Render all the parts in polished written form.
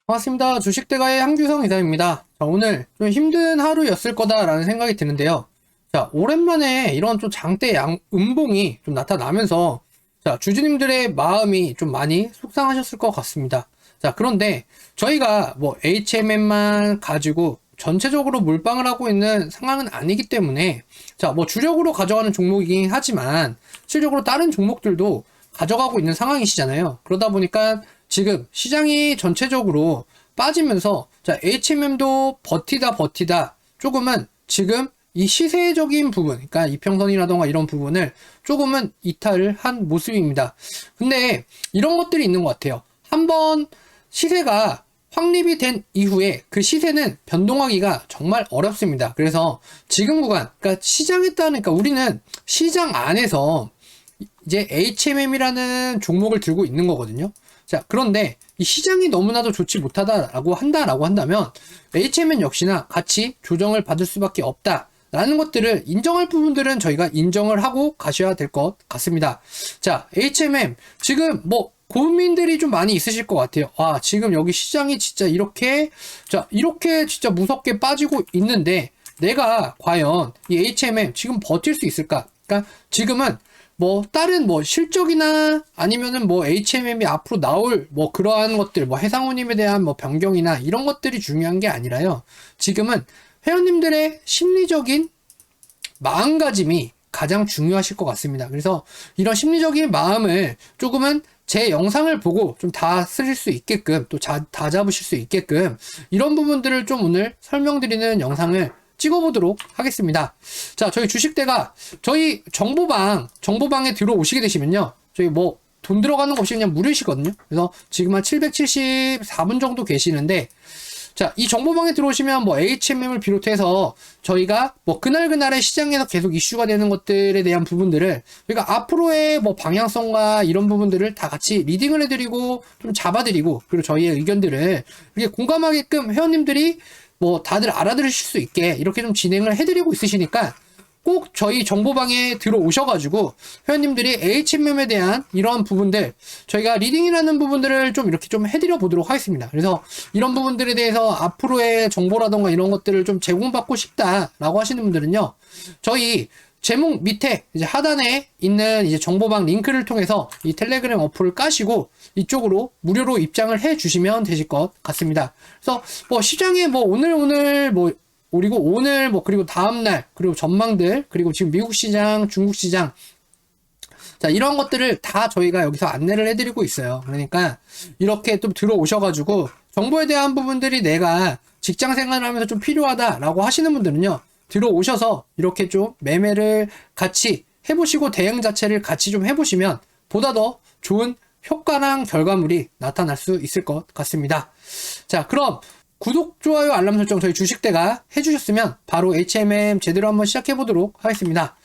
반갑습니다. 주식대가의 한규성 이사입니다. 자, 오늘 좀 힘든 하루였을 거다라는 생각이 드는데요. 자, 오랜만에 이런 좀 장대 음봉이 좀 나타나면서 자, 주주님들의 마음이 좀 많이 속상하셨을 것 같습니다. 자, 그런데 저희가 뭐 HMM만 가지고 전체적으로 몰빵을 하고 있는 상황은 아니기 때문에 자, 뭐 주력으로 가져가는 종목이긴 하지만 실질적으로 다른 종목들도 가져가고 있는 상황이시잖아요. 그러다 보니까 지금 시장이 전체적으로 빠지면서 자, HMM도 버티다 조금은 지금 이 시세적인 부분, 그러니까 이평선이라던가 이런 부분을 조금은 이탈을 한 모습입니다. 근데 이런 것들이 있는 것 같아요. 한번 시세가 확립이 된 이후에 그 시세는 변동하기가 정말 어렵습니다. 그래서 지금 구간, 그러니까 시장에 따르니까 우리는 시장 안에서 이제 HMM이라는 종목을 들고 있는 거거든요. 자, 그런데 이 시장이 너무나도 좋지 못하다라고 한다면 HMM 역시나 같이 조정을 받을 수밖에 없다라는 것들을 인정할 부분들은 저희가 인정을 하고 가셔야 될 것 같습니다. 자, HMM 지금 뭐 고민들이 좀 많이 있으실 것 같아요. 아, 지금 여기 시장이 진짜 이렇게 진짜 무섭게 빠지고 있는데 내가 과연 이 HMM 지금 버틸 수 있을까? 그러니까 지금은 뭐 다른 뭐 실적이나 아니면은 뭐 HMM이 앞으로 나올 뭐 그러한 것들 뭐 해상우님에 대한 뭐 변경이나 이런 것들이 중요한 게 아니라요. 지금은 회원님들의 심리적인 마음가짐이 가장 중요하실 것 같습니다. 그래서 이런 심리적인 마음을 조금은 제 영상을 보고 좀 다스릴 수 있게끔 또 다 잡으실 수 있게끔 이런 부분들을 좀 오늘 설명드리는 영상을 찍어보도록 하겠습니다. 자, 저희 주식대가 저희 정보방에 들어오시게 되시면요. 저희 뭐 돈 들어가는 거 없이 그냥 무료시거든요. 그래서 지금 한 774분 정도 계시는데 자, 이 정보방에 들어오시면 뭐 HMM을 비롯해서 저희가 뭐 그날그날의 시장에서 계속 이슈가 되는 것들에 대한 부분들을 저희가 앞으로의 뭐 방향성과 이런 부분들을 다 같이 리딩을 해드리고 좀 잡아드리고 그리고 저희의 의견들을 이렇게 공감하게끔 회원님들이 뭐 다들 알아들으실 수 있게 이렇게 좀 진행을 해드리고 있으시니까 꼭 저희 정보방에 들어오셔가지고 회원님들이 HMM에 대한 이러한 부분들 저희가 리딩이라는 부분들을 좀 이렇게 좀 해드려 보도록 하겠습니다. 그래서 이런 부분들에 대해서 앞으로의 정보라던가 이런 것들을 좀 제공받고 싶다라고 하시는 분들은요. 저희 제목 밑에 이제 하단에 있는 이제 정보방 링크를 통해서 이 텔레그램 어플을 까시고 이쪽으로 무료로 입장을 해 주시면 되실 것 같습니다. 그래서 뭐 시장에 뭐 오늘 뭐 그리고 오늘 뭐 그리고 다음날 그리고 전망들 그리고 지금 미국 시장 중국 시장 자 이런 것들을 다 저희가 여기서 안내를 해드리고 있어요. 그러니까 이렇게 좀 들어오셔가지고 정보에 대한 부분들이 내가 직장 생활을 하면서 좀 필요하다라고 하시는 분들은요 들어오셔서 이렇게 좀 매매를 같이 해보시고 대응 자체를 같이 좀 해보시면 보다 더 좋은 효과랑 결과물이 나타날 수 있을 것 같습니다. 자, 그럼 구독, 좋아요, 알람 설정 저희 주식대가 해주셨으면 바로 HMM 제대로 한번 시작해 보도록 하겠습니다.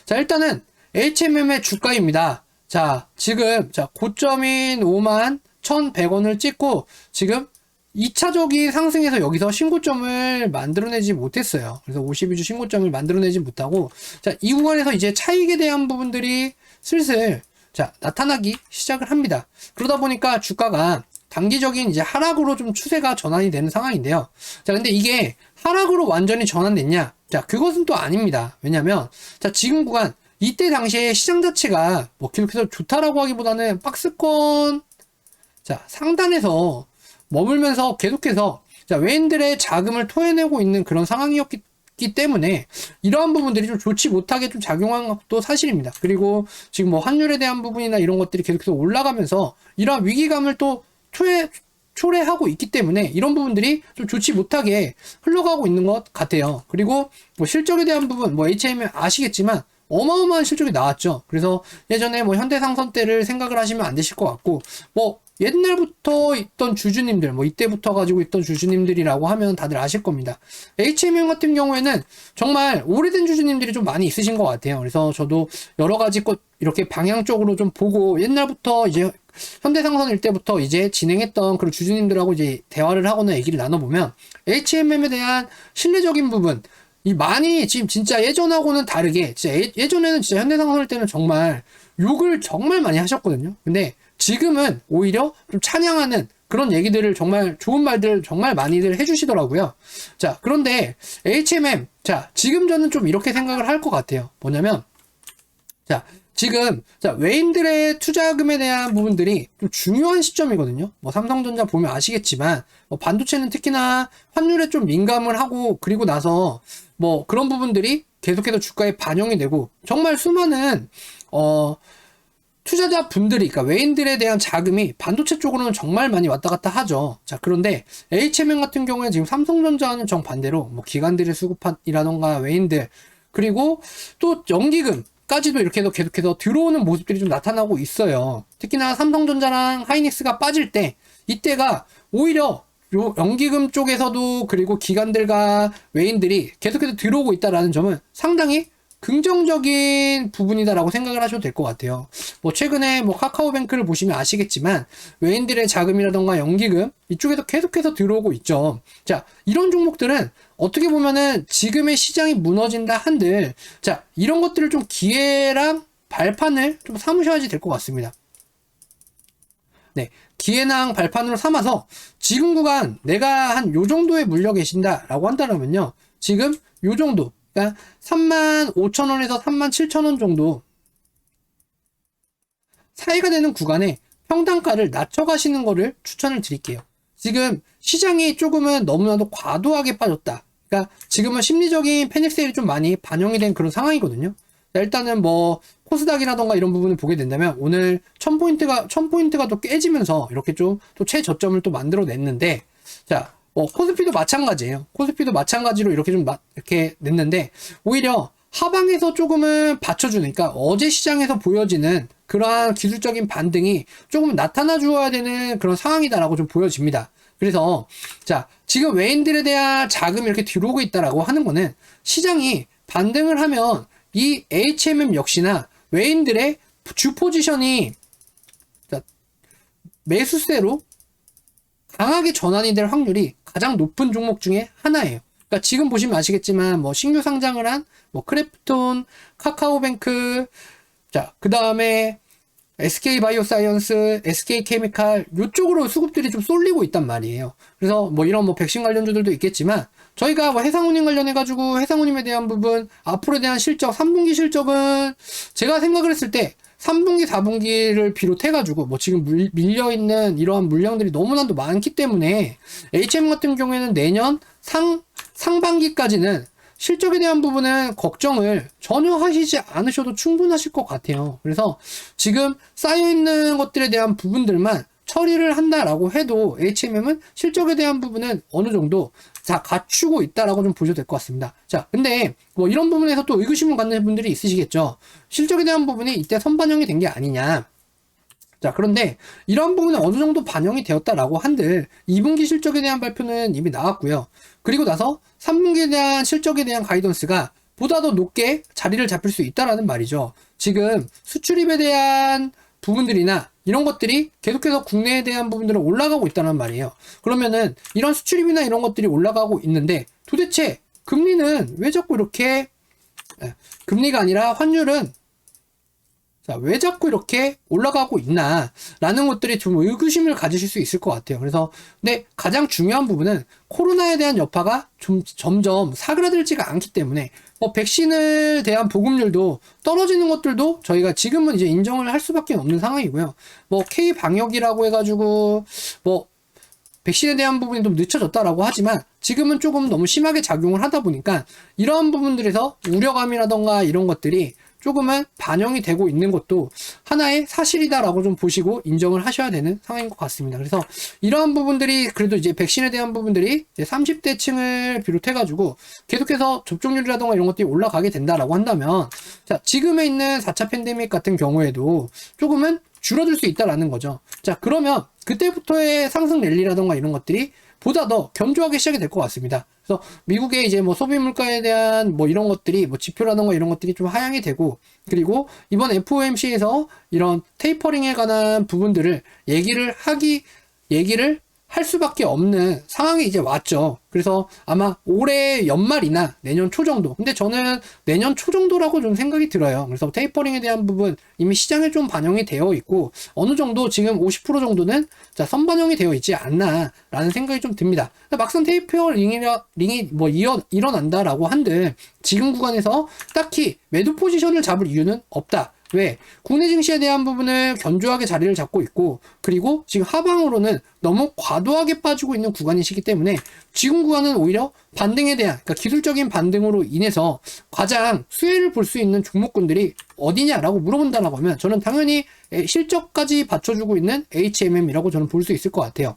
자, 일단은 HMM의 주가입니다. 자, 지금 고점인 51,100원을 찍고 지금 2차적인 상승에서 여기서 신고점을 만들어내지 못했어요. 그래서 52주 신고점을 만들어내지 못하고 자, 이 구간에서 이제 차익에 대한 부분들이 슬슬 나타나기 시작을 합니다. 그러다 보니까 주가가 단기적인 이제 하락으로 좀 추세가 전환이 되는 상황인데요. 자, 근데 이게 하락으로 완전히 전환됐냐? 자, 그것은 또 아닙니다. 왜냐면, 자, 지금 구간, 이때 당시에 시장 자체가 뭐 계속해서 좋다라고 하기보다는 박스권, 자, 상단에서 머물면서 계속해서, 자, 외인들의 자금을 토해내고 있는 그런 상황이었기 때문에 이러한 부분들이 좀 좋지 못하게 좀 작용한 것도 사실입니다. 그리고 지금 뭐 환율에 대한 부분이나 이런 것들이 계속해서 올라가면서 이러한 위기감을 또 초래하고 있기 때문에 이런 부분들이 좀 좋지 못하게 흘러가고 있는 것 같아요. 그리고 뭐 실적에 대한 부분, 뭐 HMM 아시겠지만 어마어마한 실적이 나왔죠. 그래서 예전에 뭐 현대상선 때를 생각을 하시면 안 되실 것 같고, 뭐 옛날부터 있던 주주님들, 뭐 이때부터 가지고 있던 주주님들이라고 하면 다들 아실 겁니다. HMM 같은 경우에는 정말 오래된 주주님들이 좀 많이 있으신 것 같아요. 그래서 저도 여러 가지 것 이렇게 방향적으로 좀 보고 옛날부터 이제 현대상선일 때부터 이제 진행했던 그런 주주님들하고 이제 대화를 하거나 얘기를 나눠보면 HMM에 대한 신뢰적인 부분 이 많이 지금 진짜 예전하고는 다르게 진짜 예전에는 진짜 현대상선일 때는 정말 욕을 정말 많이 하셨거든요. 근데 지금은 오히려 좀 찬양하는 그런 얘기들을 정말 좋은 말들 정말 많이들 해주시더라고요. 자, 그런데 HMM, 자, 지금 저는 좀 이렇게 생각을 할 것 같아요. 뭐냐면, 자, 지금, 자, 외인들의 투자금에 대한 부분들이 좀 중요한 시점이거든요. 뭐, 삼성전자 보면 아시겠지만, 뭐, 반도체는 특히나 환율에 좀 민감을 하고, 그리고 나서, 뭐, 그런 부분들이 계속해서 주가에 반영이 되고, 정말 수많은, 투자자 분들이, 그러니까 외인들에 대한 자금이 반도체 쪽으로는 정말 많이 왔다 갔다 하죠. 자, 그런데 HMM 같은 경우에 지금 삼성전자는 정반대로, 뭐, 기관들의 수급이라던가 외인들, 그리고 또 연기금까지도 이렇게 해서 계속해서 들어오는 모습들이 좀 나타나고 있어요. 특히나 삼성전자랑 하이닉스가 빠질 때, 이때가 오히려 요 연기금 쪽에서도 그리고 기관들과 외인들이 계속해서 들어오고 있다라는 점은 상당히 긍정적인 부분이다라고 생각을 하셔도 될 것 같아요. 뭐 최근에 뭐 카카오뱅크를 보시면 아시겠지만 외인들의 자금이라던가 연기금 이쪽에서 계속해서 들어오고 있죠. 자, 이런 종목들은 어떻게 보면은 지금의 시장이 무너진다 한들 자, 이런 것들을 좀 기회랑 발판을 좀 삼으셔야지 될 것 같습니다. 네, 기회랑 발판으로 삼아서 지금 구간 내가 한 요 정도에 물려 계신다라고 한다면요. 지금 요 정도 그러니까 35,000원에서 37,000원 정도 사이가 되는 구간에 평단가를 낮춰가시는 거를 추천을 드릴게요. 지금 시장이 조금은 너무나도 과도하게 빠졌다. 그러니까 지금은 심리적인 패닉 세일이 좀 많이 반영이 된 그런 상황이거든요. 자, 일단은 뭐 코스닥이라던가 이런 부분을 보게 된다면 오늘 1000포인트가 또 깨지면서 이렇게 좀 또 최저점을 또 만들어냈는데 자, 코스피도 마찬가지예요. 코스피도 마찬가지로 이렇게 좀 이렇게 냈는데 오히려 하방에서 조금은 받쳐주니까 어제 시장에서 보여지는 그러한 기술적인 반등이 조금 나타나 주어야 되는 그런 상황이다라고 좀 보여집니다. 그래서 자, 지금 외인들에 대한 자금이 이렇게 들어오고 있다라고 하는 거는 시장이 반등을 하면 이 HMM 역시나 외인들의 주 포지션이 매수세로 강하게 전환이 될 확률이 가장 높은 종목 중에 하나예요. 그러니까 지금 보시면 아시겠지만 뭐 신규 상장을 한 뭐 크래프톤, 카카오뱅크, 자, 그 다음에 SK 바이오사이언스, SK 케미칼 이쪽으로 수급들이 좀 쏠리고 있단 말이에요. 그래서 뭐 이런 뭐 백신 관련주들도 있겠지만 저희가 뭐 해상운임 관련해 가지고 해상운임에 대한 부분, 앞으로에 대한 실적, 3분기 실적은 제가 생각을 했을 때 3분기, 4분기를 비롯해가지고, 뭐 지금 밀려있는 이러한 물량들이 너무나도 많기 때문에, HM 같은 경우에는 내년 상반기까지는 실적에 대한 부분은 걱정을 전혀 하시지 않으셔도 충분하실 것 같아요. 그래서 지금 쌓여있는 것들에 대한 부분들만 처리를 한다라고 해도 HMM은 실적에 대한 부분은 어느 정도 자, 갖추고 있다라고 좀 보셔도 될 것 같습니다. 자, 근데 뭐 이런 부분에서 또 의구심을 갖는 분들이 있으시겠죠. 실적에 대한 부분이 이때 선반영이 된 게 아니냐. 자, 그런데 이런 부분은 어느 정도 반영이 되었다라고 한들 2분기 실적에 대한 발표는 이미 나왔고요. 그리고 나서 3분기에 대한 실적에 대한 가이던스가 보다 더 높게 자리를 잡힐 수 있다라는 말이죠. 지금 수출입에 대한 부분들이나 이런 것들이 계속해서 국내에 대한 부분들은 올라가고 있다는 말이에요. 그러면은 이런 수출입이나 이런 것들이 올라가고 있는데 도대체 금리는 왜 자꾸 이렇게 금리가 아니라 환율은 자, 왜 자꾸 이렇게 올라가고 있나 라는 것들이 좀 의구심을 가지실 수 있을 것 같아요. 그래서 근데 가장 중요한 부분은 코로나에 대한 여파가 좀 점점 사그라들지가 않기 때문에 뭐 백신을 대한 보급률도 떨어지는 것들도 저희가 지금은 이제 인정을 할 수밖에 없는 상황이고요. 뭐 K 방역이라고 해가지고 뭐 백신에 대한 부분이 좀 늦춰졌다라고 하지만 지금은 조금 너무 심하게 작용을 하다 보니까 이러한 부분들에서 우려감이라던가 이런 것들이 조금은 반영이 되고 있는 것도 하나의 사실이다라고 좀 보시고 인정을 하셔야 되는 상황인 것 같습니다. 그래서 이러한 부분들이 그래도 이제 백신에 대한 부분들이 이제 30대층을 비롯해가지고 계속해서 접종률이라던가 이런 것들이 올라가게 된다라고 한다면 자, 지금에 있는 4차 팬데믹 같은 경우에도 조금은 줄어들 수 있다라는 거죠. 자, 그러면 그때부터의 상승 랠리라던가 이런 것들이 보다 더 견조하게 시작이 될 것 같습니다. 그래서 미국의 이제 뭐 소비 물가에 대한 뭐 이런 것들이 뭐 지표라던가 이런 것들이 좀 하향이 되고 그리고 이번 FOMC에서 이런 테이퍼링에 관한 부분들을 얘기를 할 수밖에 없는 상황이 이제 왔죠. 그래서 아마 올해 연말이나 내년 초 정도. 근데 저는 내년 초 정도라고 좀 생각이 들어요. 그래서 테이퍼링에 대한 부분 이미 시장에 좀 반영이 되어 있고 어느 정도 지금 50% 정도는 자, 선반영이 되어 있지 않나라는 생각이 좀 듭니다. 막상 테이퍼링이 뭐 일어난다라고 한들 지금 구간에서 딱히 매도 포지션을 잡을 이유는 없다. 왜? 국내 증시에 대한 부분을 견조하게 자리를 잡고 있고 그리고 지금 하방으로는 너무 과도하게 빠지고 있는 구간이시기 때문에 지금 구간은 오히려 반등에 대한 그러니까 기술적인 반등으로 인해서 가장 수혜를 볼 수 있는 종목군들이 어디냐라고 물어본다라고 하면 저는 당연히 실적까지 받쳐주고 있는 HMM이라고 저는 볼 수 있을 것 같아요.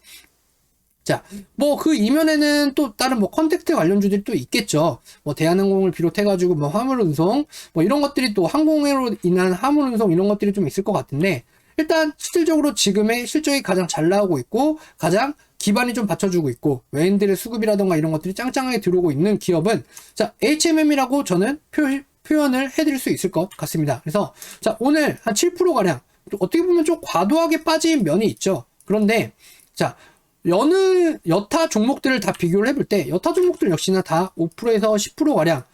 자, 뭐 그 이면에는 또 다른 뭐 컨택트 관련주들이 또 있겠죠. 뭐 대한항공을 비롯해가지고 뭐 화물운송 뭐 이런 것들이 또 항공으로 인한 화물운송 이런 것들이 좀 있을 것 같은데 일단 실질적으로 지금의 실적이 가장 잘 나오고 있고 가장 기반이 좀 받쳐주고 있고 외인들의 수급이라던가 이런 것들이 짱짱하게 들어오고 있는 기업은 자 HMM이라고 저는 표현을 해드릴 수 있을 것 같습니다. 그래서 자 오늘 한 7%가량 어떻게 보면 좀 과도하게 빠진 면이 있죠. 그런데 자 여타 종목들을 다 비교를 해볼 때 여타 종목들 역시나 다 5%에서 10%가량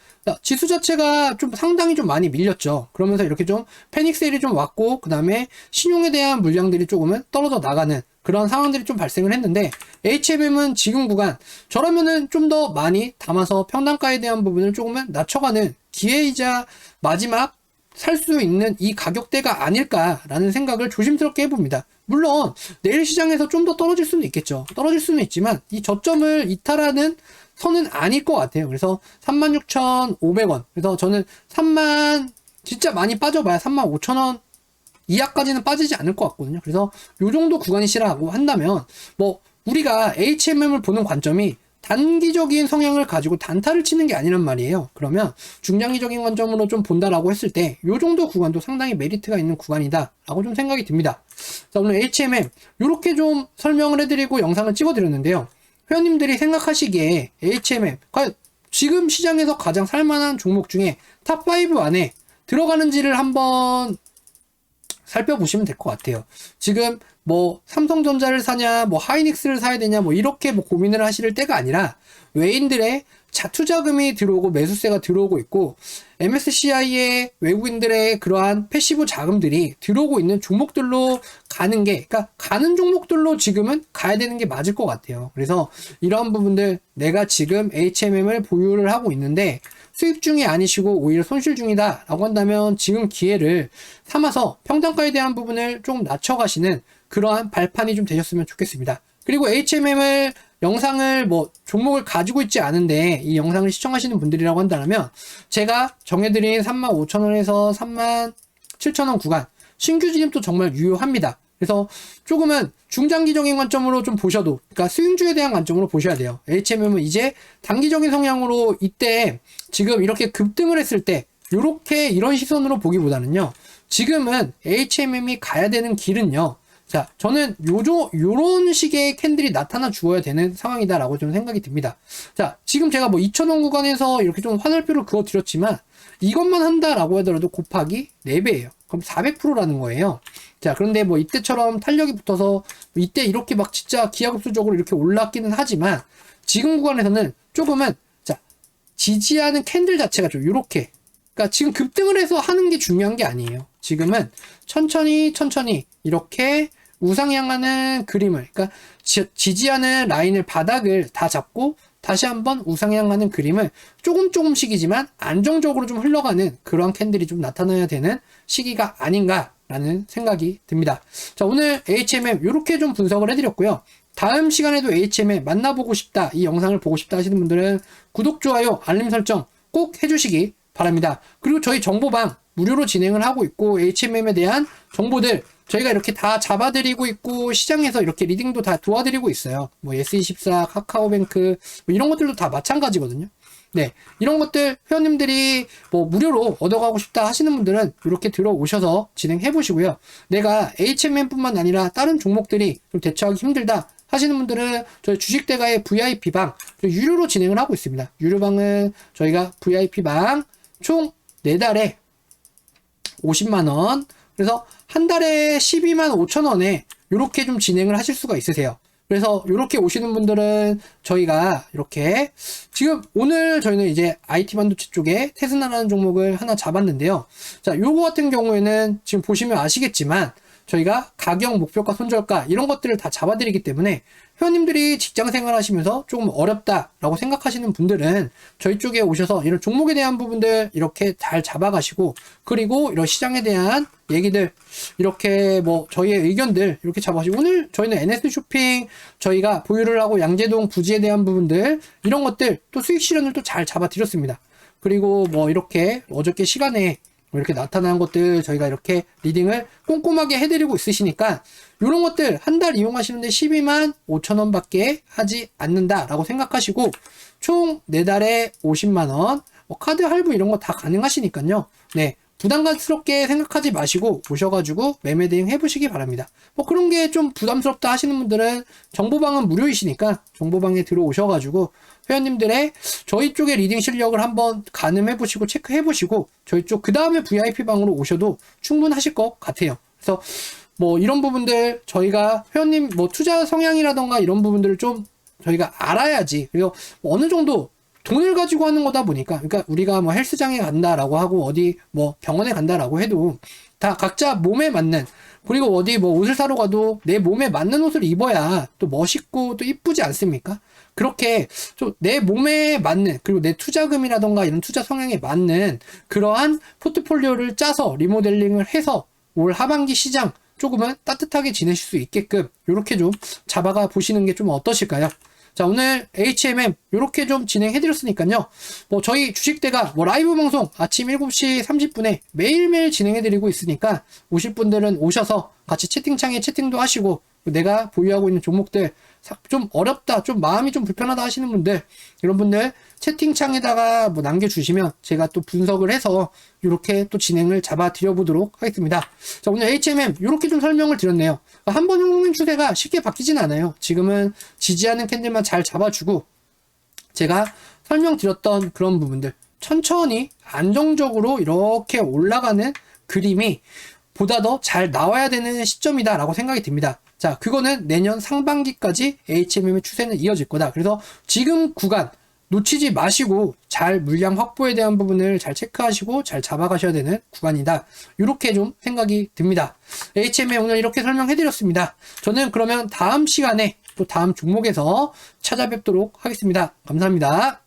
지수 자체가 좀 상당히 좀 많이 밀렸죠. 그러면서 이렇게 좀 패닉 세일이 좀 왔고 그 다음에 신용에 대한 물량들이 조금은 떨어져 나가는 그런 상황들이 좀 발생을 했는데 HMM은 지금 구간 저라면은 좀 더 많이 담아서 평단가에 대한 부분을 조금은 낮춰가는 기회이자 마지막 살 수 있는 이 가격대가 아닐까라는 생각을 조심스럽게 해봅니다. 물론 내일 시장에서 좀 더 떨어질 수는 있겠죠. 떨어질 수는 있지만 이 저점을 이탈하는 선은 아닐 것 같아요. 그래서 36,500원 그래서 저는 3만 진짜 많이 빠져봐야 35,000원 이하까지는 빠지지 않을 것 같거든요. 그래서 요 정도 구간이시라고 한다면 뭐 우리가 HMM을 보는 관점이 단기적인 성향을 가지고 단타를 치는 게 아니란 말이에요. 그러면 중장기적인 관점으로 좀 본다라고 했을 때 이 정도 구간도 상당히 메리트가 있는 구간이다 라고 좀 생각이 듭니다. 자, 오늘 HMM 이렇게 좀 설명을 해드리고 영상을 찍어드렸는데요. 회원님들이 생각하시기에 HMM 과연 지금 시장에서 가장 살만한 종목 중에 탑5 안에 들어가는지를 한번 살펴보시면 될 것 같아요. 지금 뭐 삼성전자를 사냐 뭐 하이닉스를 사야 되냐 뭐 이렇게 뭐 고민을 하실 때가 아니라 외인들의 투자금이 들어오고 매수세가 들어오고 있고 MSCI의 외국인들의 그러한 패시브 자금들이 들어오고 있는 종목들로 가는 게 그러니까 가는 종목들로 지금은 가야 되는 게 맞을 것 같아요. 그래서 이러한 부분들 내가 지금 HMM을 보유를 하고 있는데 수익 중이 아니시고 오히려 손실 중이다 라고 한다면 지금 기회를 삼아서 평단가에 대한 부분을 조금 낮춰가시는 그러한 발판이 좀 되셨으면 좋겠습니다. 그리고 HMM을 영상을 뭐 종목을 가지고 있지 않은데 이 영상을 시청하시는 분들이라고 한다면 제가 정해드린 35,000원에서 37,000원 구간 신규 진입도 정말 유효합니다. 그래서 조금은 중장기적인 관점으로 좀 보셔도 그러니까 수익주에 대한 관점으로 보셔야 돼요. HMM은 이제 단기적인 성향으로 이때 지금 이렇게 급등을 했을 때 요렇게 이런 시선으로 보기보다는요. 지금은 HMM이 가야 되는 길은요. 자, 저는 요런 식의 캔들이 나타나 주어야 되는 상황이다라고 좀 생각이 듭니다. 자, 지금 제가 뭐 2,000원 구간에서 이렇게 좀 환월표를 그어 드렸지만 이것만 한다라고 하더라도 곱하기 4배예요. 그럼 400%라는 거예요. 자, 그런데 뭐 이때처럼 탄력이 붙어서 이때 이렇게 막 진짜 기하급수적으로 이렇게 올랐기는 하지만 지금 구간에서는 조금은 자, 지지하는 캔들 자체가 좀 이렇게 그러니까 지금 급등을 해서 하는 게 중요한 게 아니에요. 지금은 천천히 이렇게 우상향하는 그림을 그러니까 지지하는 라인을 바닥을 다 잡고 다시 한번 우상향하는 그림을 조금씩이지만 안정적으로 좀 흘러가는 그러한 캔들이 좀 나타나야 되는 시기가 아닌가라는 생각이 듭니다. 자, 오늘 HMM 이렇게 좀 분석을 해드렸고요. 다음 시간에도 HMM 만나보고 싶다, 이 영상을 보고 싶다 하시는 분들은 구독, 좋아요, 알림 설정 꼭 해주시기 바랍니다. 그리고 저희 정보방 무료로 진행을 하고 있고 HMM에 대한 정보들 저희가 이렇게 다 잡아드리고 있고 시장에서 이렇게 리딩도 다 도와드리고 있어요. 뭐 S24, 카카오뱅크 뭐 이런 것들도 다 마찬가지거든요. 네, 이런 것들 회원님들이 뭐 무료로 얻어가고 싶다 하시는 분들은 이렇게 들어오셔서 진행해 보시고요. 내가 HMM뿐만 아니라 다른 종목들이 좀 대처하기 힘들다 하시는 분들은 저희 주식대가의 VIP방 유료로 진행을 하고 있습니다. 유료방은 저희가 VIP방 총 4달에 50만원 그래서 한 달에 125,000원에 이렇게 좀 진행을 하실 수가 있으세요. 그래서 이렇게 오시는 분들은 저희가 이렇게 지금 오늘 저희는 이제 IT 반도체 쪽에 테스나라는 종목을 하나 잡았는데요. 자, 요거 같은 경우에는 지금 보시면 아시겠지만 저희가 가격, 목표가, 손절가 이런 것들을 다 잡아드리기 때문에 회원님들이 직장 생활 하시면서 조금 어렵다라고 생각하시는 분들은 저희 쪽에 오셔서 이런 종목에 대한 부분들 이렇게 잘 잡아가시고, 그리고 이런 시장에 대한 얘기들 이렇게 뭐 저희의 의견들 이렇게 잡아가시고, 오늘 저희는 NS 쇼핑 저희가 보유를 하고 양재동 부지에 대한 부분들 이런 것들 또 수익 실현을 또 잘 잡아드렸습니다. 그리고 뭐 이렇게 어저께 시간에 이렇게 나타난 것들 저희가 이렇게 리딩을 꼼꼼하게 해드리고 있으시니까 이런 것들 한 달 이용하시는데 12만 5천 원 밖에 하지 않는다 라고 생각하시고, 총 4달에 50만 원, 뭐 카드 할부 이런 거 다 가능하시니까요. 네, 부담스럽게 생각하지 마시고 오셔가지고 매매 대응 해보시기 바랍니다. 뭐 그런 게 좀 부담스럽다 하시는 분들은 정보방은 무료이시니까 정보방에 들어오셔가지고 회원님들의 저희 쪽의 리딩 실력을 한번 가늠해보시고 체크해보시고 저희 쪽 그 다음에 VIP방으로 오셔도 충분하실 것 같아요. 그래서 뭐 이런 부분들 저희가 회원님 뭐 투자 성향이라던가 이런 부분들을 좀 저희가 알아야지, 그리고 뭐 어느 정도 돈을 가지고 하는 거다 보니까, 그러니까 우리가 뭐 헬스장에 간다라고 하고 어디 뭐 병원에 간다라고 해도 다 각자 몸에 맞는, 그리고 어디 뭐 옷을 사러 가도 내 몸에 맞는 옷을 입어야 또 멋있고 또 이쁘지 않습니까? 그렇게 좀 내 몸에 맞는, 그리고 내 투자금이라던가 이런 투자 성향에 맞는 그러한 포트폴리오를 짜서 리모델링을 해서 올 하반기 시장 조금은 따뜻하게 지내실 수 있게끔 이렇게 좀 잡아가 보시는 게 좀 어떠실까요? 자, 오늘 HMM 이렇게 좀 진행해드렸으니까요. 뭐 저희 주식대가 뭐 라이브 방송 아침 7시 30분에 매일매일 진행해드리고 있으니까 오실 분들은 오셔서 같이 채팅창에 채팅도 하시고, 내가 보유하고 있는 종목들 좀 어렵다, 좀 마음이 좀 불편하다 하시는 분들, 이런 분들 채팅창에다가 뭐 남겨주시면 제가 또 분석을 해서 이렇게 또 진행을 잡아 드려보도록 하겠습니다. 자, 오늘 HMM 이렇게 좀 설명을 드렸네요. 한 번 흉는 추세가 쉽게 바뀌진 않아요. 지금은 지지하는 캔들만 잘 잡아주고 제가 설명드렸던 그런 부분들 천천히 안정적으로 이렇게 올라가는 그림이 보다 더 잘 나와야 되는 시점이다 라고 생각이 듭니다. 자, 그거는 내년 상반기까지 HMM의 추세는 이어질 거다. 그래서 지금 구간 놓치지 마시고 잘 물량 확보에 대한 부분을 잘 체크하시고 잘 잡아가셔야 되는 구간이다. 이렇게 좀 생각이 듭니다. HMM 오늘 이렇게 설명해드렸습니다. 저는 그러면 다음 시간에 또 다음 종목에서 찾아뵙도록 하겠습니다. 감사합니다.